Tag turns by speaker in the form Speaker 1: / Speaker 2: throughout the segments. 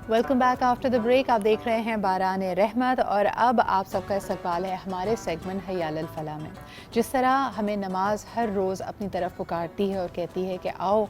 Speaker 1: Welcome back after the break. आप देख रहे हैं बारान रहमत और अब आप सबका इस्तकबाल है हमारे सेगमेंट हयाल अल फलाह में। जिस तरह हमें नमाज हर रोज़ अपनी तरफ पुकारती है और कहती है कि आओ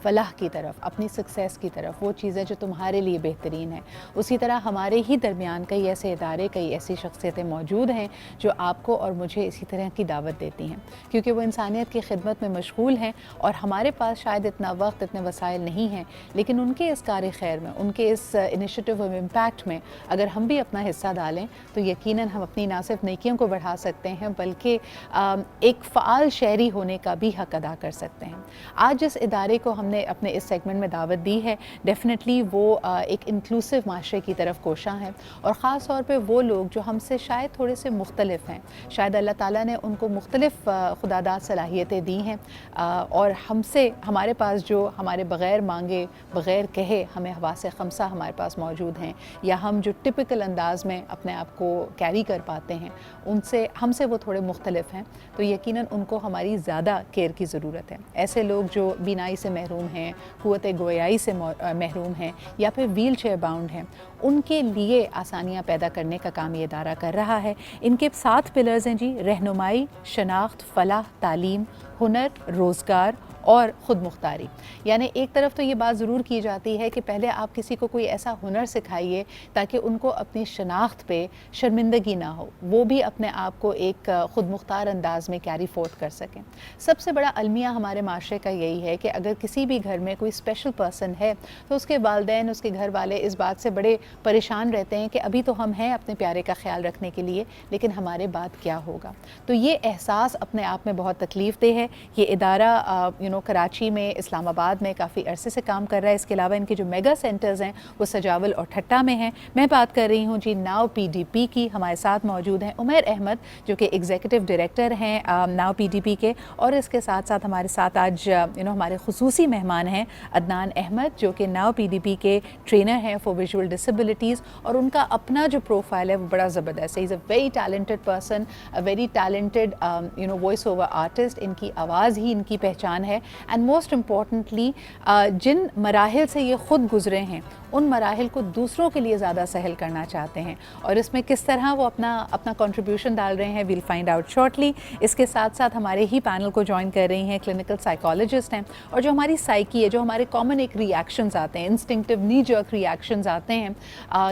Speaker 1: फ़लाह की तरफ, अपनी सक्सेस की तरफ, वो चीज़ें जो तुम्हारे लिए बेहतरीन है, उसी तरह हमारे ही दरमियान कई ऐसे इदारे, कई ऐसी शख्सियतें मौजूद हैं जो आपको और मुझे इसी तरह की दावत देती हैं, क्योंकि वो इंसानियत की खिदमत में मशगूल हैं और हमारे पास शायद इतना वक्त, इतने वसाइल नहीं हैं, लेकिन उनके इस कार खैर में, उनके इस इनिशिएटिव और इम्पैक्ट में अगर हम भी अपना हिस्सा डालें तो यकीनन हम अपनी ना सिर्फ नेकियों को बढ़ा सकते हैं बल्कि एक फ़ाल शहरी होने का भी हक अदा कर सकते हैं। आज जिस इदारे को हमने अपने इस सेगमेंट में दावत दी है, डेफिनेटली वो एक इंक्लूसिव माशरे की तरफ कोशां है और ख़ास तौर पे वो लोग जो हमसे शायद थोड़े से मुख्तलिफ हैं, शायद अल्लाह ताला ने उनको मुख्तलिफ खुदादाद सलाहियतें दी हैं और हमसे, हमारे पास जो हमारे बग़ैर मांगे, बग़ैर कहे हमें हवासे ख़म्सा हमारे पास मौजूद हैं, या हम जो टिपिकल अंदाज में अपने आप को कैरी कर पाते हैं, उनसे हमसे वो थोड़े मुख्तलिफ हैं, तो यकीनन उनको हमारी ज़्यादा केयर की ज़रूरत है। ऐसे लोग जो बीनाई से महरूम हैं, क़ुव्वत गोयाई से महरूम हैं या फिर व्हील चेयर बाउंड हैं, उनके लिए आसानियाँ पैदा करने का काम ये इदारा कर रहा है। इनके 7 पिलर्स हैं जी: रहनुमाई, शनाख्त, फ़लाह, तालीम, हुनर, रोज़गार और ख़ुद मुख्तारी। यानी एक तरफ तो ये बात ज़रूर की जाती है कि पहले आप किसी को कोई ऐसा हुनर सिखाइए ताकि उनको अपनी शनाख्त पे शर्मिंदगी ना हो, वो भी अपने आप को एक ख़ुद मुख्तार अंदाज़ में कैरी फोर्थ कर सकें। सबसे बड़ा अलमिया हमारे माशरे का यही है कि अगर किसी भी घर में कोई स्पेशल पर्सन है तो उसके वालिदैन, उसके घर वाले इस बात से बड़े परेशान रहते हैं कि अभी तो हम हैं अपने प्यारे का ख्याल रखने के लिए, लेकिन हमारे बाद क्या होगा। तो ये एहसास अपने आप में बहुत तकलीफ़ देह है। ये इदारा कराची में, इस्लामाबाद में काफ़ी अरसे से काम कर रहा है। इसके अलावा इनके जो मेगा सेंटर्स हैं वो सजावल और ठट्टा में हैं। मैं बात कर रही हूँ जी नाव PDP की। हमारे साथ मौजूद हैं उमैर अहमद जो कि एग्जीक्यूटिव डायरेक्टर हैं नाव PDP के, और इसके साथ साथ हमारे साथ आज हमारे खुसूसी मेहमान हैं अदनान अहमद जो कि नाव PDP के ट्रेनर हैं फॉर विजुअल डिसेबिलिटीज़, और उनका अपना जो प्रोफाइल है वो बड़ा ज़बरदस्त है। Is a very talented person, a very talented voice over artist. इनकी आवाज़ ही इनकी पहचान है। एंड मोस्ट इम्पॉर्टेंटली जिन मराहिल से ये ख़ुद गुज़रे हैं उन मराहिल को दूसरों के लिए ज़्यादा सहल करना चाहते हैं, और इसमें किस तरह वो अपना कंट्रीब्यूशन डाल रहे हैं वील फाइंड आउट शॉर्टली। इसके साथ साथ हमारे ही पैनल को ज्वाइन कर रही हैं क्लिनिकल साइकोलॉजिस्ट हैं, और जो हमारी साइकी है, जो हमारे कॉमन एक रिएक्शंस आते हैं, इंस्टिंक्टिव नी जर्क रिएक्शंस आते हैं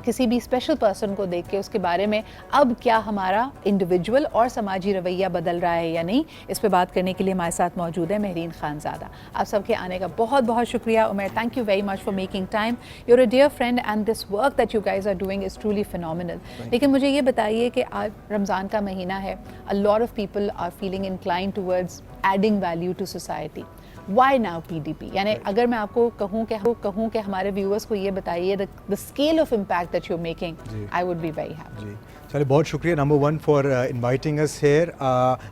Speaker 1: किसी भी स्पेशल पर्सन को देख के, उसके बारे में अब क्या हमारा इंडिविजुअल और समाजी रवैया बदल रहा है या नहीं, इस पर बात करने के लिए हमारे साथ मौजूद है महरीन खानज़ादा। आप सबके आने का बहुत बहुत शुक्रिया Umair, thank you very much for making time. You're a dear friend and this work that you guys are doing is truly phenomenal. लेकिन मुझे ये बताइए कि आज रमज़ान का महीना है, a lot of people are feeling inclined towards adding value to society. Why now PDP? यानी अगर मैं आपको कहूँ कि हमारे व्यूअर्स को ये बताइए the scale of impact that you are making, I would be very happy.
Speaker 2: चलिए, बहुत शुक्रिया number 1 for inviting us here.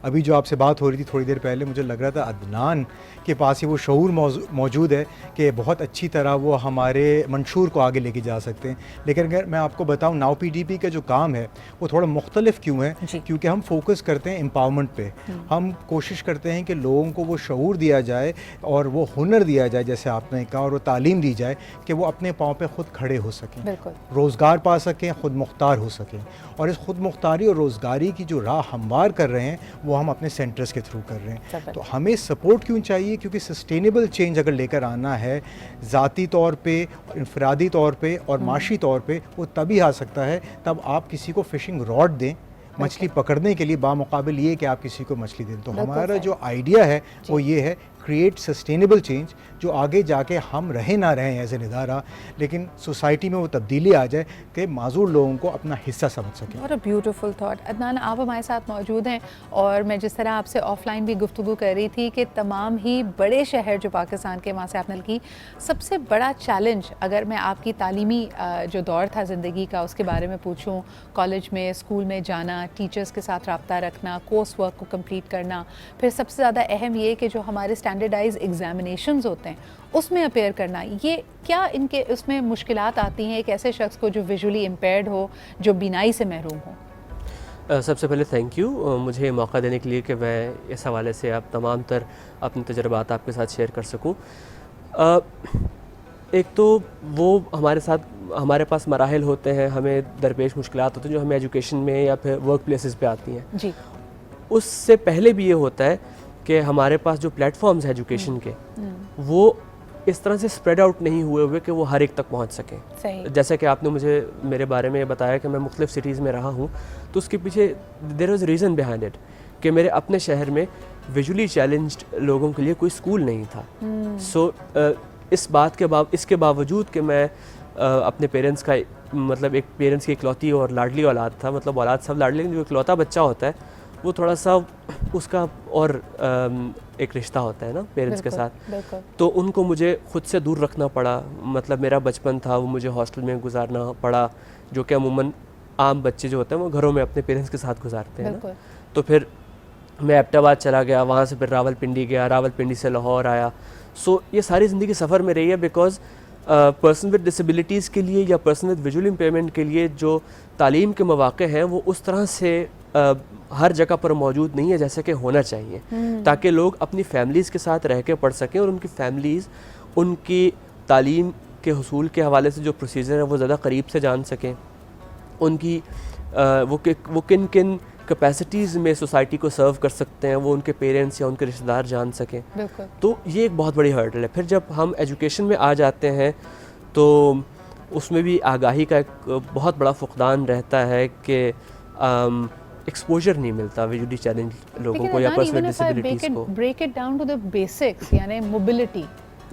Speaker 2: अभी जो आपसे बात हो रही थी थोड़ी देर पहले, मुझे लग रहा था अदनान के पास ही वो शऊर मौजूद है कि बहुत अच्छी तरह वो हमारे मंशूर को आगे लेके जा सकते हैं। लेकिन अगर मैं आपको बताऊं, नाव PDP का जो काम है वो थोड़ा मुख्तलिफ क्यों है, क्योंकि हम फोकस करते हैं एम्पावरमेंट पे। हम कोशिश करते हैं कि लोगों को वो शऊर दिया जाए और वो हुनर दिया जाए, जैसे आपने कहा, और वो तालीम दी जाए कि वो अपने पाँव पे खुद खड़े हो सकें, रोज़गार पा सकें, खुद मुख्तार हो सकें। और इस खुद मुख्तारी और रोज़गारी की जो राह हमवार कर रहे हैं वो हम अपने सेंटर्स के थ्रू कर रहे हैं। तो हमें सपोर्ट क्यों चाहिए? क्योंकि सस्टेनेबल चेंज अगर लेकर आना है ज़ाती तौर पे, इनफरादी तौर पे और माशी तौर पे, वो तभी आ सकता है तब आप किसी को फ़िशिंग रॉड दें मछली पकड़ने के लिए, बामुकाबिल ये कि आप किसी को मछली दें। तो हमारा जो आइडिया है वो ये है, क्रिएट सस्टेनेबल चेंज, जो आगे जाके हम रहें ना रहें एज एन इदारा, लेकिन सोसाइटी में वो तब्दीली आ जाए कि माजूर लोगों को अपना हिस्सा समझ सकें।
Speaker 1: और अ ब्यूटीफुल थॉट। अदनान, आप हमारे साथ मौजूद हैं, और मैं जिस तरह आपसे ऑफलाइन भी गुफ्तगू कर रही थी कि तमाम ही बड़े शहर जो पाकिस्तान के, वहाँ से आपने की सबसे बड़ा चैलेंज, अगर मैं आपकी तालीमी जो दौर था ज़िंदगी का उसके बारे में पूछूँ, कॉलेज में, स्कूल में जाना, टीचर्स के साथ रब्ता रखना, कोर्स वर्क को कंप्लीट करना, फिर सबसे ज़्यादा अहम ये कि जो हमारे स्टैंडर्डाइज एग्जामिनेशंस होते हैं उसमें अपेयर करना, ये क्या इनके उसमें मुश्किलात आती हैं एक ऐसे शख्स को जो विजुअली इम्पेयर्ड हो, जो बीनाई से महरूम हो?
Speaker 3: सबसे पहले थैंक यू मुझे मौका देने के लिए कि मैं इस हवाले से आप तमाम तर अपने तजुर्बात आपके साथ शेयर कर सकूं। ایک تو وہ ہمارے پاس مراحل ہوتے ہیں, ہمیں درپیش مشکلات ہوتی ہیں جو ہمیں ایجوکیشن میں یا پھر ورک پلیسز پہ آتی ہیں.
Speaker 1: جی.
Speaker 3: اس سے پہلے بھی یہ ہوتا ہے کہ ہمارے پاس جو پلیٹ فارمز ہیں ایجوکیشن کے, وہ اس طرح سے اسپریڈ آؤٹ نہیں ہوئے کہ وہ ہر ایک تک پہنچ سکیں. جیسا کہ آپ نے مجھے میرے بارے میں یہ بتایا کہ میں مختلف سٹیز میں رہا ہوں, تو اس کے پیچھے there was reason behind it کہ میرے اپنے شہر میں ویژولی چیلنجڈ لوگوں کے لیے کوئی اسکول نہیں تھا. سو اس کے باوجود کہ میں اپنے پیرنٹس کا مطلب ایک پیرنٹس کی اکلوتی اور لاڈلی اولاد تھا, مطلب اولاد سب لاڈلی, جو اکلوتا بچہ ہوتا ہے وہ تھوڑا سا اس کا اور ایک رشتہ ہوتا ہے نا پیرنٹس کے ساتھ, تو ان کو مجھے خود سے دور رکھنا پڑا. مطلب میرا بچپن تھا وہ مجھے ہاسٹل میں گزارنا پڑا, جو کہ عموماً عام بچے جو ہوتے ہیں وہ گھروں میں اپنے پیرنٹس کے ساتھ گزارتے ہیں نا. تو پھر میں ایبٹ آباد چلا گیا, وہاں سے پھر راول پنڈی گیا, راول پنڈی سے لاہور آیا. سو یہ ساری زندگی سفر میں رہی ہے, بیکاز پرسن ود ڈسیبلٹیز کے لیے یا پرسن ود ویژول امپیئرمنٹ کے لیے جو تعلیم کے مواقع ہیں وہ اس طرح سے ہر جگہ پر موجود نہیں ہے جیسے کہ ہونا چاہیے, تاکہ لوگ اپنی فیملیز کے ساتھ رہ کے پڑھ سکیں اور ان کی فیملیز ان کی تعلیم کے حصول کے حوالے سے جو پروسیجر ہے وہ زیادہ قریب سے جان سکیں, ان کی وہ کن کن کیپیسٹیز میں سوسائٹی کو سرو کر سکتے ہیں وہ ان کے پیرنٹس یا ان کے رشتہ دار جان سکیں. تو یہ ایک بہت بڑی ہرڈل ہے. پھر جب ہم ایجوکیشن میں آ جاتے ہیں تو اس میں بھی آگاہی کا ایک بہت بڑا فقدان رہتا ہے کہ ایکسپوجر نہیں ملتا ویژولی چیلنج لوگوں کو یا پرسنل ڈسیبلٹیز کو.
Speaker 1: Break it down to the basics, یعنی موبلٹی,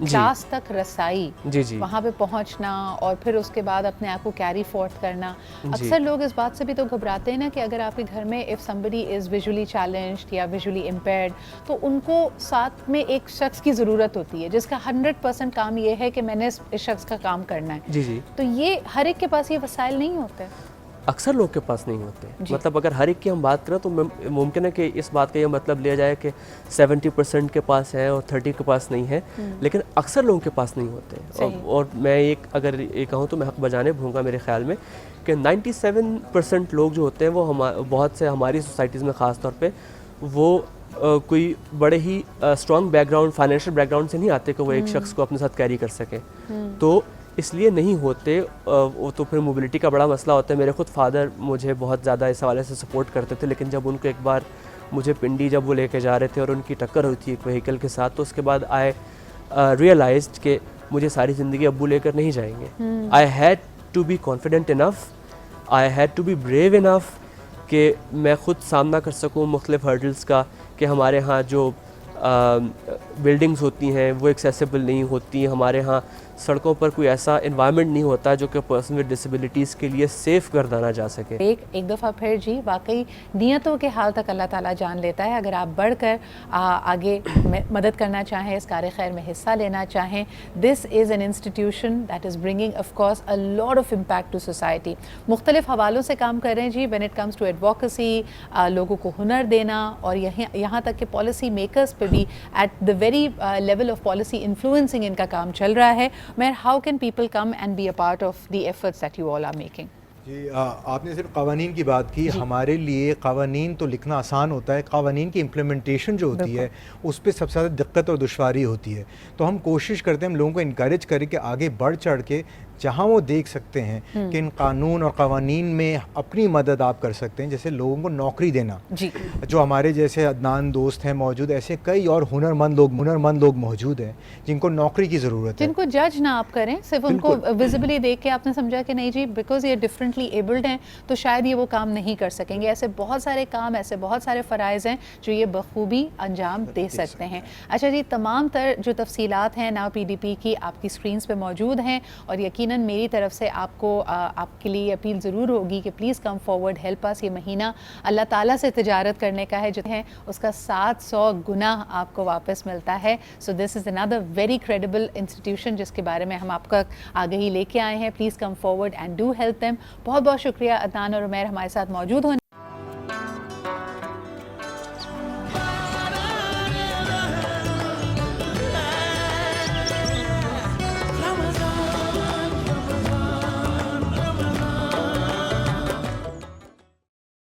Speaker 1: کلاس تک رسائی, وہاں پہ پہنچنا اور پھر اس کے بعد اپنے آپ کو کیری فورتھ کرنا. اکثر لوگ اس بات سے بھی تو گھبراتے ہیں نا کہ اگر آپ کے گھر میں if somebody is visually challenged یا ویژولی امپیئرڈ, تو ان کو ساتھ میں ایک شخص کی ضرورت ہوتی ہے جس کا 100% کام یہ ہے کہ میں نے اس شخص کا کام کرنا ہے. تو یہ ہر ایک کے پاس یہ وسائل نہیں ہوتے,
Speaker 3: اکثر لوگ کے پاس نہیں ہوتے. مطلب اگر ہر ایک کی ہم بات کریں تو ممکن ہے کہ اس بات کا یہ مطلب لیا جائے کہ 70% کے پاس ہے اور 30 کے پاس نہیں ہے, لیکن اکثر لوگوں کے پاس نہیں ہوتے. اور میں اگر یہ کہوں تو میں حق بجانب ہوں گا میرے خیال میں کہ 97% لوگ جو ہوتے ہیں وہ بہت سے ہماری سوسائٹیز میں خاص طور پہ وہ کوئی بڑے ہی اسٹرانگ بیک گراؤنڈ, فائنینشیل بیک گراؤنڈ سے نہیں آتے کہ وہ ایک شخص کو اپنے ساتھ کیری کر سکیں. تو اس لیے نہیں ہوتے. وہ تو پھر موبلٹی کا بڑا مسئلہ ہوتا ہے. میرے خود فادر مجھے بہت زیادہ اس حوالے سے سپورٹ کرتے تھے, لیکن جب ان کو ایک بار مجھے پنڈی جب وہ لے کے جا رہے تھے اور ان کی ٹکر ہوئی تھی ایک وہیکل کے ساتھ, تو اس کے بعد آئی ریئلائزڈ کہ مجھے ساری زندگی ابو لے کر نہیں جائیں گے. I had to be confident enough, I had to be brave enough کہ میں خود سامنا کر سکوں مختلف ہرڈلس کا, کہ ہمارے ہاں جو بلڈنگز ہوتی ہیں وہ ایکسیسیبل نہیں ہوتی, ہمارے ہاں سڑکوں پر کوئی ایسا انوائرمنٹ نہیں ہوتا جو کہ پرسن ود ڈسیبلٹیز کے لیے سیف گردانا جا سکے.
Speaker 1: ایک دفعہ پھر جی واقعی نیتوں کے حال تک اللہ تعالیٰ جان لیتا ہے. اگر آپ بڑھ کر آگے مدد کرنا چاہیں, اس کار خیر میں حصہ لینا چاہیں, this is an institution that is bringing of course a lot of impact to society. مختلف حوالوں سے کام کر رہے ہیں جی, when it comes to advocacy, لوگوں کو ہنر دینا, اور یہاں تک کہ پالیسی میکرز پہ بھی at the very level of policy influencing ان کا کام چل رہا ہے. میر how can people come and be a part of the efforts that you all are making?
Speaker 2: جی آپ نے صرف قوانین کی بات کی. ہمارے لیے قوانین تو لکھنا آسان ہوتا ہے, قوانین کی امپلیمنٹیشن جو ہوتی ہے اس پہ سب سے زیادہ دقت اور دشواری ہوتی ہے. تو ہم کوشش کرتے ہیں ہم لوگوں کو انکریج کریں کہ آگے بڑھ چڑھ کے جہاں وہ دیکھ سکتے ہیں کہ ان قانون اور قوانین میں اپنی مدد آپ کر سکتے ہیں. جیسے لوگوں کو نوکری دینا, جو ہمارے جیسے عدنان دوست ہیں موجود, ایسے کئی اور ہنرمند لوگ موجود ہیں جن کو نوکری کی ضرورت ہے,
Speaker 1: جن کو جج نہ آپ کریں, صرف ان کو ویزیبلی دیکھ کے آپ نے سمجھا کہ نہیں جی بیکاز یہ ڈفرینٹلی ایبلڈ ہیں تو شاید یہ وہ کام نہیں کر سکیں گے. ایسے بہت سارے کام, ایسے بہت سارے فرائض ہیں جو یہ بخوبی انجام دے سکتے ہیں. اچھا جی, تمام تر جو تفصیلات ہیں ناؤ PDP کی آپ کی اسکرینس پہ موجود ہیں, اور یقیناً میری طرف سے آپ کے لیے اپیل ضرور ہوگی کہ please come forward, help us. یہ مہینہ اللہ تعالیٰ سے تجارت کرنے کا ہے, جو ہے اس کا 700 گنا آپ کو واپس ملتا ہے. سو دس از another ویری کریڈیبل انسٹیٹیوشن جس کے بارے میں ہم آپ کا آگہی لے کے آئے ہیں. Please come forward and do help them. بہت بہت شکریہ عدنان اور عمیر ہمارے ساتھ موجود ہونے